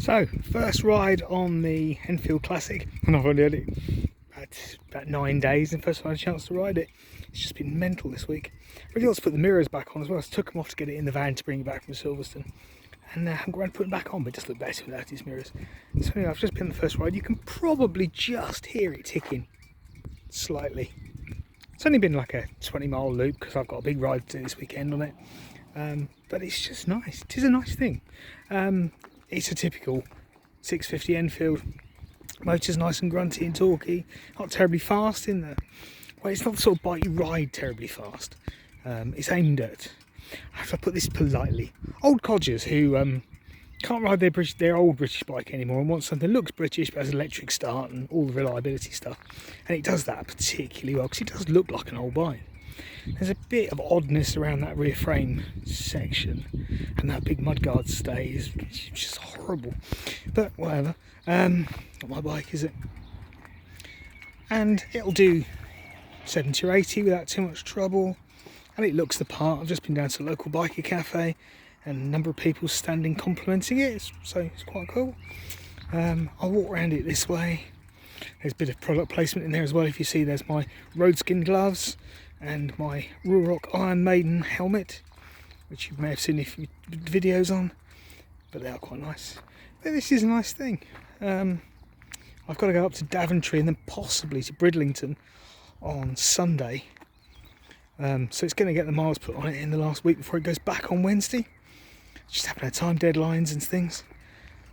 So, first ride on the Enfield Classic, and I've only had it about 9 days, and first time I had a chance to ride it. It's just been mental this week. Really ought to put the mirrors back on as well. So I took them off to get it in the van to bring it back from Silverstone, and I haven't got around to putting them back on, but it just looked better without its mirrors. So anyway, I've just been on the first ride. You can probably just hear it ticking slightly. It's only been like a 20-mile loop because I've got a big ride to do this weekend on it. But it's just nice. It is a nice thing. It's a typical 650 Enfield. Motor's nice and grunty and torquey. Not terribly fast in there. Well, it's not the sort of bike you ride terribly fast. It's aimed at, how do I put this politely, old codgers who can't ride their old British bike anymore and want something that looks British but has electric start and all the reliability stuff. And it does that particularly well because it does look like an old bike. There's a bit of oddness around that rear frame section, and that big mudguard stay is just horrible. But whatever, not my bike, is it? And it'll do 70 or 80 without too much trouble, and it looks the part. I've just been down to a local biker cafe, and a number of people standing complimenting it, so it's quite cool. I'll walk around it this way. There's a bit of product placement in there as well. If you see, there's my road skin gloves and my Rock Iron Maiden helmet, which you may have seen a few videos on, but they are quite nice. But this is a nice thing. I've got to go up to Daventry and then possibly to Bridlington on Sunday. So it's going to get the miles put on it in the last week before it goes back on Wednesday. Just haven't had time deadlines and things.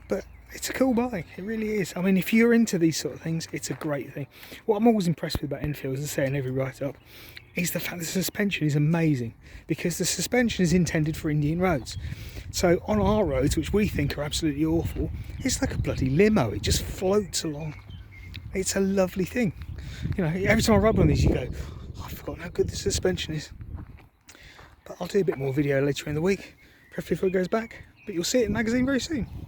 But it's a cool bike, it really is. I mean, if you're into these sort of things, it's a great thing. What I'm always impressed with about Enfield, as I say in every write-up, is the fact the suspension is amazing, because the suspension is intended for Indian roads. So on our roads, which we think are absolutely awful, it's like a bloody limo. It just floats along. It's a lovely thing. You know, every time I ride one of these, you go, oh, I've forgotten how good the suspension is. But I'll do a bit more video later in the week, preferably before it goes back. But you'll see it in the magazine very soon.